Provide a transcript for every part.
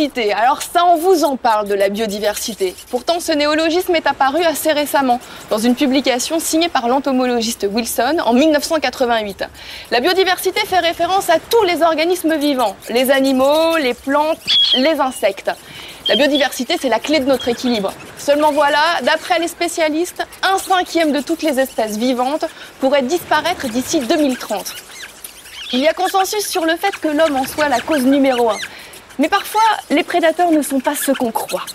biodiversité, alors ça on vous en parle de la biodiversité. Pourtant ce néologisme est apparu assez récemment, dans une publication signée par l'entomologiste Wilson en 1988. La biodiversité fait référence à tous les organismes vivants, les animaux, les plantes, les insectes. La biodiversité, c'est la clé de notre équilibre. Seulement voilà, d'après les spécialistes, 1/5 de toutes les espèces vivantes pourraient disparaître d'ici 2030. Il y a consensus sur le fait que l'homme en soit la cause numéro 1. Mais parfois, les prédateurs ne sont pas ceux qu'on croit.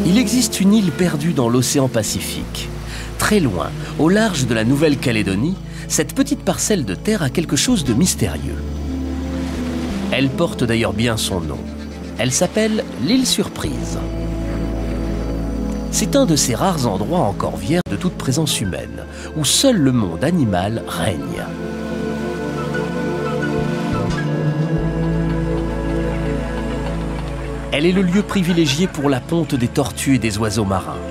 Il existe une île perdue dans l'océan Pacifique. Très loin, au large de la Nouvelle-Calédonie, cette petite parcelle de terre a quelque chose de mystérieux. Elle porte d'ailleurs bien son nom. Elle s'appelle l'île Surprise. C'est un de ces rares endroits encore vierges de toute présence humaine, où seul le monde animal règne. Elle est le lieu privilégié pour la ponte des tortues et des oiseaux marins.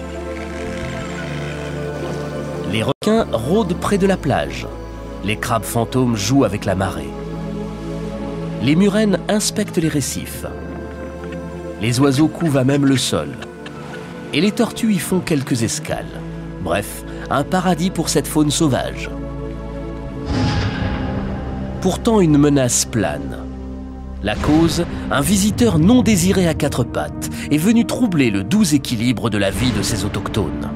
Les requins rôdent près de la plage. Les crabes fantômes jouent avec la marée. Les murènes inspectent les récifs. Les oiseaux couvent à même le sol. Et les tortues y font quelques escales. Bref, un paradis pour cette faune sauvage. Pourtant, une menace plane. La cause, un visiteur non désiré à 4 pattes est venu troubler le doux équilibre de la vie de ces autochtones.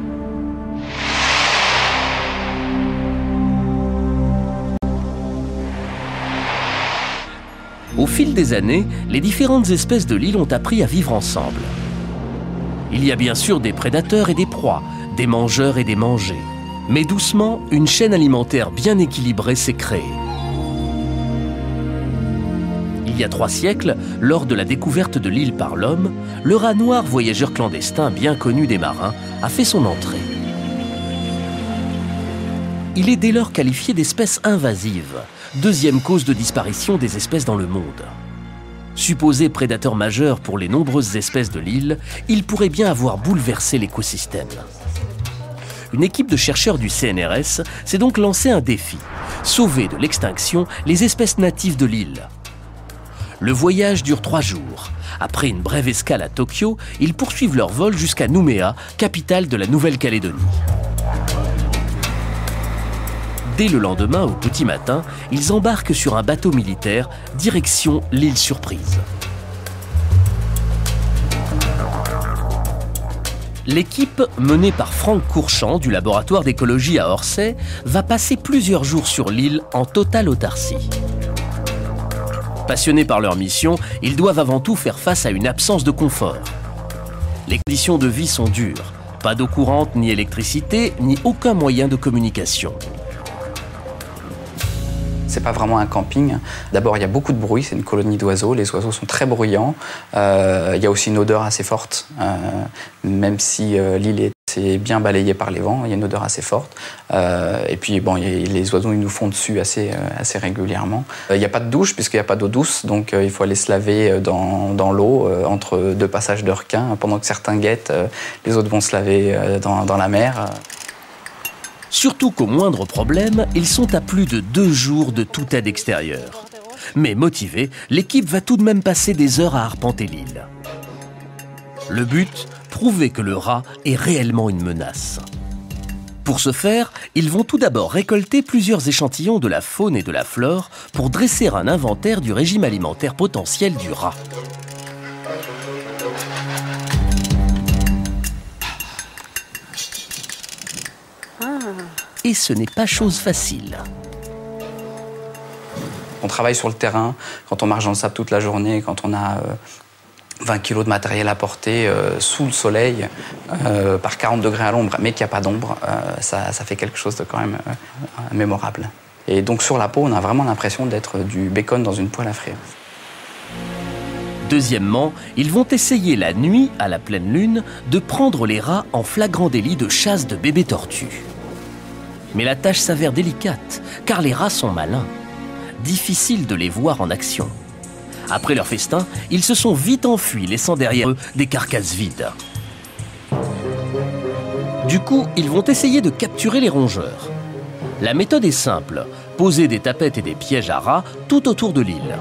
Au fil des années, les différentes espèces de l'île ont appris à vivre ensemble. Il y a bien sûr des prédateurs et des proies, des mangeurs et des mangés. Mais doucement, une chaîne alimentaire bien équilibrée s'est créée. Il y a 3 siècles, lors de la découverte de l'île par l'homme, le rat noir, voyageur clandestin bien connu des marins, a fait son entrée. Il est dès lors qualifié d'espèce invasive, deuxième cause de disparition des espèces dans le monde. Supposé prédateur majeur pour les nombreuses espèces de l'île, il pourrait bien avoir bouleversé l'écosystème. Une équipe de chercheurs du CNRS s'est donc lancé un défi, sauver de l'extinction les espèces natives de l'île. Le voyage dure 3 jours. Après une brève escale à Tokyo, ils poursuivent leur vol jusqu'à Nouméa, capitale de la Nouvelle-Calédonie. Dès le lendemain, au petit matin, ils embarquent sur un bateau militaire, direction l'île Surprise. L'équipe, menée par Franck Courchamp du laboratoire d'écologie à Orsay, va passer plusieurs jours sur l'île en totale autarcie. Passionnés par leur mission, ils doivent avant tout faire face à une absence de confort. Les conditions de vie sont dures. Pas d'eau courante, ni électricité, ni aucun moyen de communication. C'est pas vraiment un camping. D'abord, il y a beaucoup de bruit, c'est une colonie d'oiseaux. Les oiseaux sont très bruyants. Il y a aussi une odeur assez forte. Même si l'île est bien balayée par les vents, il y a une odeur assez forte. Et puis, bon, les oiseaux ils nous font dessus assez régulièrement. Il n'y a pas de douche puisqu'il n'y a pas d'eau douce. Donc, il faut aller se laver dans l'eau entre 2 passages de requins. Pendant que certains guettent, les autres vont se laver dans la mer. Surtout qu'au moindre problème, ils sont à plus de 2 jours de toute aide extérieure. Mais motivée, l'équipe va tout de même passer des heures à arpenter l'île. Le but, prouver que le rat est réellement une menace. Pour ce faire, ils vont tout d'abord récolter plusieurs échantillons de la faune et de la flore pour dresser un inventaire du régime alimentaire potentiel du rat. Et ce n'est pas chose facile. On travaille sur le terrain, quand on marche dans le sable toute la journée, quand on a 20 kilos de matériel à porter sous le soleil, par 40 degrés à l'ombre, mais qu'il n'y a pas d'ombre, ça fait quelque chose de quand même mémorable. Et donc sur la peau, on a vraiment l'impression d'être du bacon dans une poêle à frire. Deuxièmement, ils vont essayer la nuit, à la pleine lune, de prendre les rats en flagrant délit de chasse de bébés tortues. Mais la tâche s'avère délicate, car les rats sont malins. Difficile de les voir en action. Après leur festin, ils se sont vite enfuis, laissant derrière eux des carcasses vides. Du coup, ils vont essayer de capturer les rongeurs. La méthode est simple, poser des tapettes et des pièges à rats tout autour de l'île.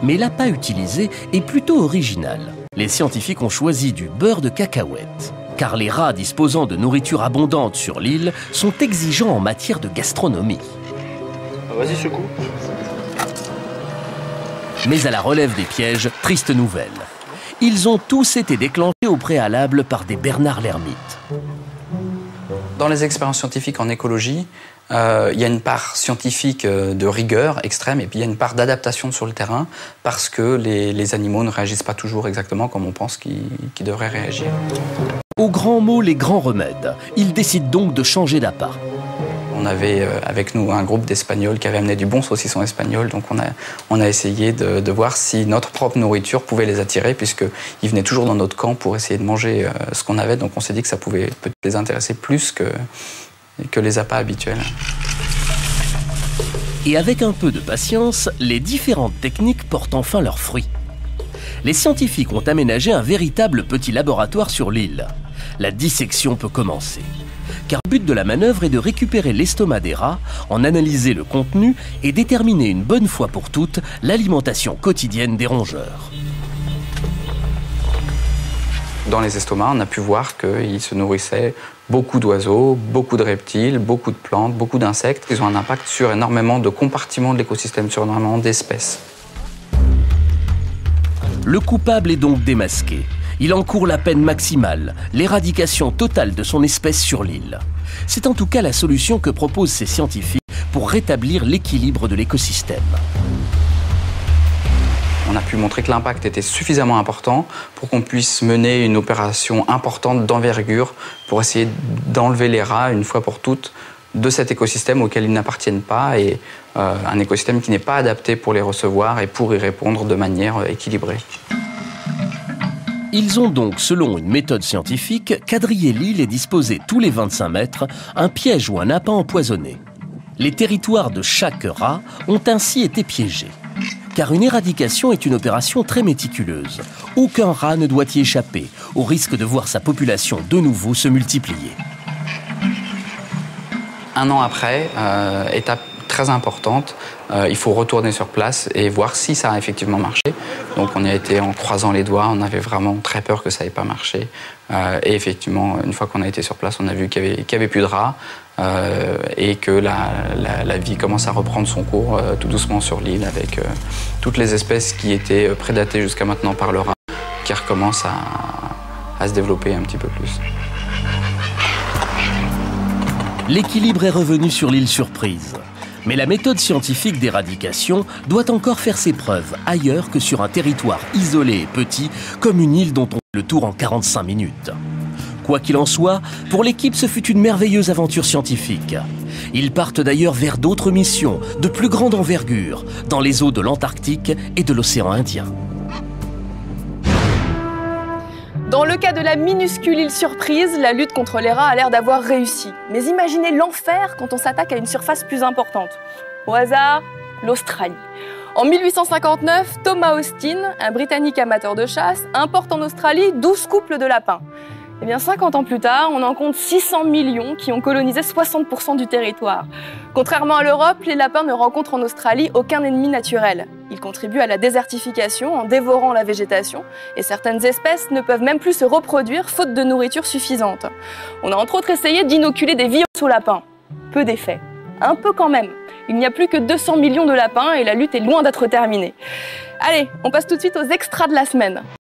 Mais l'appât utilisé est plutôt original. Les scientifiques ont choisi du beurre de cacahuète, car les rats disposant de nourriture abondante sur l'île sont exigeants en matière de gastronomie. Vas-y, secoue. Mais à la relève des pièges, triste nouvelle. Ils ont tous été déclenchés au préalable par des Bernard l'ermite. Dans les expériences scientifiques en écologie, il y a une part scientifique de rigueur extrême et puis il y a une part d'adaptation sur le terrain parce que les animaux ne réagissent pas toujours exactement comme on pense qu'ils devraient réagir. Aux grands mots, les grands remèdes. Ils décident donc de changer d'appât. On avait avec nous un groupe d'Espagnols qui avait amené du bon saucisson espagnol, donc on a essayé de voir si notre propre nourriture pouvait les attirer, puisqu'ils venaient toujours dans notre camp pour essayer de manger ce qu'on avait, donc on s'est dit que ça pouvait peut-être les intéresser plus que les appâts habituels. Et avec un peu de patience, les différentes techniques portent enfin leurs fruits. Les scientifiques ont aménagé un véritable petit laboratoire sur l'île. La dissection peut commencer. Car le but de la manœuvre est de récupérer l'estomac des rats, en analyser le contenu et déterminer une bonne fois pour toutes l'alimentation quotidienne des rongeurs. Dans les estomacs, on a pu voir qu'ils se nourrissaient beaucoup d'oiseaux, beaucoup de reptiles, beaucoup de plantes, beaucoup d'insectes. Ils ont un impact sur énormément de compartiments de l'écosystème, sur énormément d'espèces. Le coupable est donc démasqué. Il encourt la peine maximale, l'éradication totale de son espèce sur l'île. C'est en tout cas la solution que proposent ces scientifiques pour rétablir l'équilibre de l'écosystème. On a pu montrer que l'impact était suffisamment important pour qu'on puisse mener une opération importante d'envergure pour essayer d'enlever les rats une fois pour toutes de cet écosystème auquel ils n'appartiennent pas et un écosystème qui n'est pas adapté pour les recevoir et pour y répondre de manière équilibrée. Ils ont donc, selon une méthode scientifique, quadrillé l'île et disposé tous les 25 mètres un piège ou un appât empoisonné. Les territoires de chaque rat ont ainsi été piégés. Car une éradication est une opération très méticuleuse. Aucun rat ne doit y échapper, au risque de voir sa population de nouveau se multiplier. Un an après, étape très importante, il faut retourner sur place et voir si ça a effectivement marché. Donc on y a été en croisant les doigts, on avait vraiment très peur que ça n'ait pas marché. Et effectivement, une fois qu'on a été sur place, on a vu qu'il n'y avait plus de rats et que la vie commence à reprendre son cours tout doucement sur l'île avec toutes les espèces qui étaient prédatées jusqu'à maintenant par le rat qui recommencent à se développer un petit peu plus. L'équilibre est revenu sur l'île Surprise. Mais la méthode scientifique d'éradication doit encore faire ses preuves ailleurs que sur un territoire isolé et petit comme une île dont on fait le tour en 45 minutes. Quoi qu'il en soit, pour l'équipe, ce fut une merveilleuse aventure scientifique. Ils partent d'ailleurs vers d'autres missions de plus grande envergure dans les eaux de l'Antarctique et de l'océan Indien. Dans le cas de la minuscule île Surprise, la lutte contre les rats a l'air d'avoir réussi. Mais imaginez l'enfer quand on s'attaque à une surface plus importante. Au hasard, l'Australie. En 1859, Thomas Austin, un Britannique amateur de chasse, importe en Australie 12 couples de lapins. Eh bien, 50 ans plus tard, on en compte 600 millions qui ont colonisé 60% du territoire. Contrairement à l'Europe, les lapins ne rencontrent en Australie aucun ennemi naturel. Ils contribuent à la désertification en dévorant la végétation et certaines espèces ne peuvent même plus se reproduire faute de nourriture suffisante. On a entre autres essayé d'inoculer des virus aux lapins. Peu d'effet. Un peu quand même. Il n'y a plus que 200 millions de lapins et la lutte est loin d'être terminée. Allez, on passe tout de suite aux extras de la semaine.